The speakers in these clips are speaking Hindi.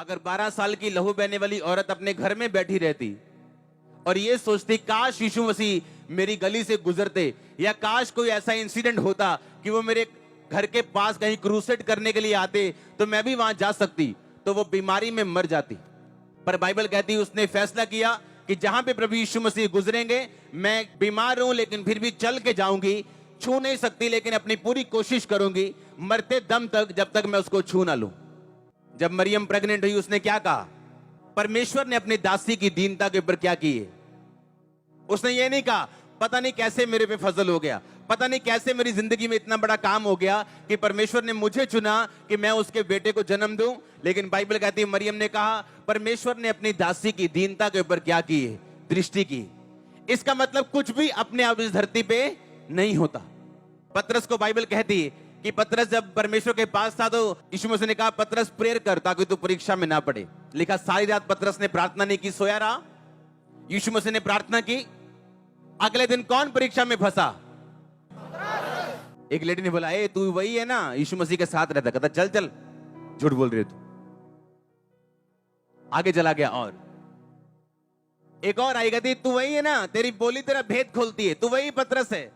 अगर 12 साल की लहू बहने वाली औरत अपने घर में बैठी रहती और ये सोचती काश यीशु मसीह मेरी गली से गुजरते, या काश कोई ऐसा इंसिडेंट होता कि वो मेरे घर के पास कहीं क्रूसेड करने के लिए आते तो मैं भी वहां जा सकती, तो वो बीमारी में मर जाती। पर बाइबल कहती उसने फैसला किया कि जहां पे प्रभु यीशु मसीह गुजरेंगे, मैं बीमार हूं लेकिन फिर भी चल के जाऊंगी, छू नहीं सकती लेकिन अपनी पूरी कोशिश करूंगी मरते दम तक, जब तक मैं उसको छू ना लूं। जब मरियम प्रेग्नेंट हुई उसने क्या कहा? परमेश्वर ने अपनी दासी की दीनता के ऊपर क्या किए? उसने ये नहीं कहा पता नहीं कैसे मेरे पे फजल हो गया, पता नहीं कैसे मेरी जिंदगी में इतना बड़ा काम हो गया कि परमेश्वर ने मुझे चुना कि मैं उसके बेटे को जन्म दूं। लेकिन बाइबल कहती है मरियम ने कहा परमेश्वर ने अपनी दासी की दीनता के ऊपर क्या की है? दृष्टि की। इसका मतलब कुछ भी अपने आप इस धरती पे नहीं होता। पतरस को बाइबल कहती है कि पतरस जब परमेश्वर के पास था तो यीशु मसीह ने कहा पतरस प्रेयर कर ताकि तू परीक्षा में ना पड़े। लिखा सारी रात पतरस ने प्रार्थना नहीं की, सोया रहा। यीशु मसीह ने प्रार्थना की, अगले दिन कौन परीक्षा में फंसा? एक लेडी ने बोला ए तू वही है ना यीशु मसीह के साथ रहता? कहता चल चल झूठ बोल रही है तू। आगे चला गया और एक और आई, कहती तू वही है ना, तेरी बोली तेरा भेद खोलती है, तू वही पतरस है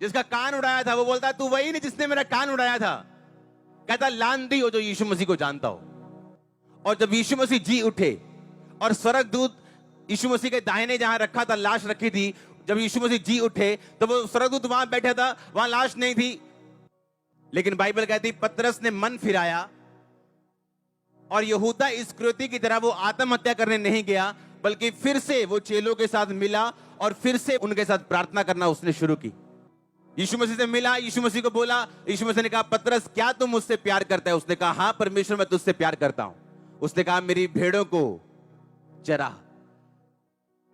जिसका कान उड़ाया था। वो बोलता तू वही नहीं जिसने मेरा कान उड़ाया था। कहता लांती हो जो यीशु मसीह को जानता हो। और जब यीशु मसीह जी उठे और स्वर्गदूत यीशु मसीह के दाहिने जहां रखा था, लाश रखी थी, जब यीशु मसीह जी उठे तो वो स्वर्गदूत वहां बैठा था, वहां लाश नहीं थी। लेकिन बाइबल कहती पतरस ने मन फिराया और यहूदा इस्करियोती की तरह वो आत्महत्या करने नहीं गया, बल्कि फिर से वो चेलों के साथ मिला और फिर से उनके साथ प्रार्थना करना उसने शुरू की। यीशु मसीह से मिला, यीशु मसीह को बोला, यीशु मसीह ने कहा पतरस क्या तुम मुझसे प्यार करता है? उसने कहा हां परमेश्वर मैं तुझसे प्यार करता हूं। उसने कहा मेरी भेड़ों को चरा।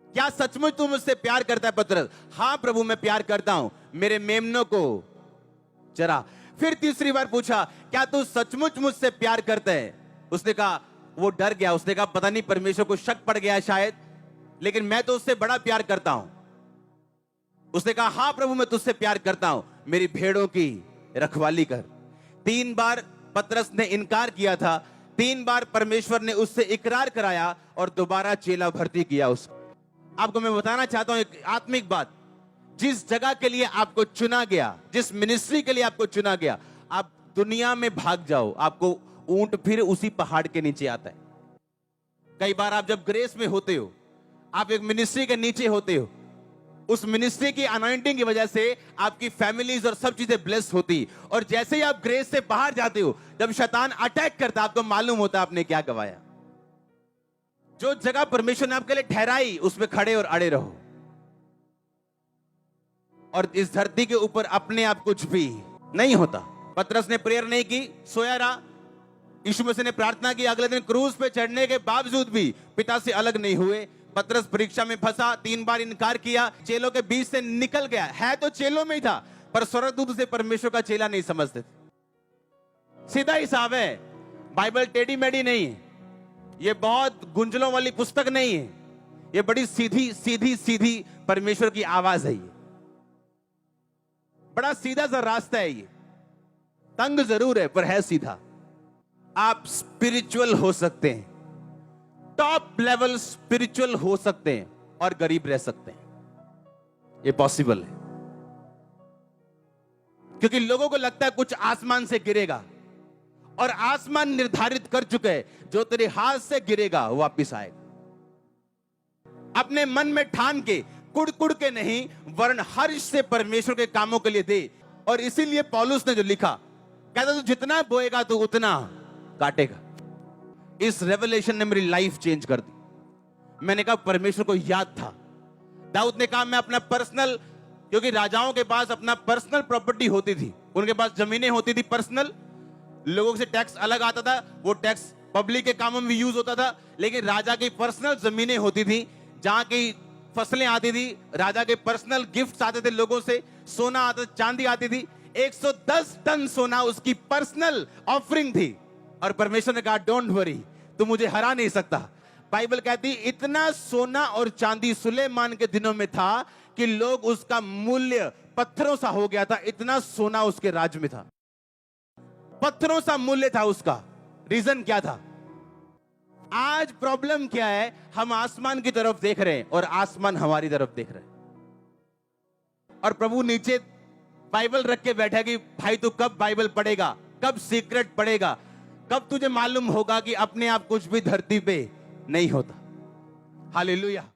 क्या सचमुच तू मुझसे प्यार करता है पतरस? हां प्रभु मैं प्यार करता हूं, मेरे मेमनों को चरा। फिर तीसरी बार पूछा क्या तू सचमुच मुझसे प्यार करता है? उसने कहा, वो डर गया, उसने कहा पता नहीं परमेश्वर को शक पड़ गया शायद, लेकिन मैं तो उससे बड़ा प्यार करता हूं। उसने कहा हां प्रभु मैं तुझसे प्यार करता हूं, मेरी भेड़ों की रखवाली कर। 3 बार पतरस ने इनकार किया था, 3 बार परमेश्वर ने उससे इकरार कराया और दोबारा चेला भर्ती किया उसको। आपको मैं बताना चाहता हूं एक आत्मिक बात, जिस जगह के लिए आपको चुना गया, जिस मिनिस्ट्री के लिए आपको चुना गया, आप दुनिया में भाग जाओ, आपको ऊंट फिर उसी पहाड़ के नीचे आता है। कई बार आप जब ग्रेस में होते हो, आप एक मिनिस्ट्री के नीचे होते हो, उस मिनिस्ट्री की अनॉइंटिंग की वजह से आपकी फैमिलीज और सब चीजें ब्लेस होती, और जैसे ही आप ग्रेस से बाहर जाते हो, जब शैतान अटैक करता आपको मालूम होता आपने क्या गवाया। जो जगह परमेश्वर ने आपके लिए ठहराई उसमें खड़े और अड़े रहो। और इस धरती के ऊपर अपने आप कुछ भी नहीं होता। पतरस ने प्रेयर नहीं की, सोया रहा। यीशु मसीह ने प्रार्थना की, अगले दिन क्रूज पे चढ़ने के बावजूद भी पिता से अलग नहीं हुए। पतरस परीक्षा में फंसा, 3 बार इनकार किया, चेलों के बीच से निकल गया। है तो चेलों में ही था, पर स्वर्गदूत उसे परमेश्वर का चेला नहीं समझते। सीधा हिसाब है, बाइबल टेढ़ी मेढ़ी नहीं है, ये बहुत गुंजलों वाली पुस्तक नहीं है, ये बड़ी सीधी सीधी सीधी परमेश्वर की आवाज है। ये बड़ा सीधा सा रास्ता है, ये तंग जरूर है पर है सीधा। आप स्पिरिचुअल हो सकते हैं, टॉप लेवल स्पिरिचुअल हो सकते हैं और गरीब रह सकते हैं। ये पॉसिबल है, क्योंकि लोगों को लगता है कुछ आसमान से गिरेगा, और आसमान निर्धारित कर चुके हैं जो तेरे हाथ से गिरेगा वो वापिस आएगा। अपने मन में ठान के कुड़ कुड़ के नहीं, वरन हर्ष से परमेश्वर के कामों के लिए दे। और इसीलिए पौलुस ने जो लिखा, कहता तू जितना बोएगा तू उतना काटेगा। इस रेवलेशन ने मेरी लाइफ चेंज कर दी। मैंने कहा परमेश्वर को याद था। दाऊद ने कहा मैं अपना पर्सनल, क्योंकि राजाओं के पास अपना पर्सनल प्रॉपर्टी होती थी, उनके पास जमीनें होती थी पर्सनल, लोगों से टैक्स अलग आता था, वो टैक्स पब्लिक के कामों में यूज होता था। लेकिन राजा की पर्सनल जमीनें होती थी जहां की फसलें आती थी, राजा के पर्सनल गिफ्ट्स आते थे, लोगों से सोना आता, चांदी आती थी। 110 टन सोना उसकी पर्सनल ऑफरिंग थी। और परमेश्वर ने कहा डोंट वरी, तू मुझे हरा नहीं सकता। बाइबल कहती इतना सोना और चांदी सुलेमान के दिनों में था कि लोग उसका मूल्य पत्थरों सा हो गया था। इतना सोना उसके राज में था, पत्थरों सा मूल्य था उसका। रीजन क्या था? आज प्रॉब्लम क्या है? हम आसमान की तरफ देख रहे हैं और आसमान हमारी तरफ देख रहे हैं। और प्रभु नीचे बाइबल रख के बैठा कि भाई तू कब बाइबल पढ़ेगा, कब सीक्रेट पढ़ेगा, कब तुझे मालूम होगा कि अपने आप कुछ भी धरती पे नहीं होता। हालेलुया।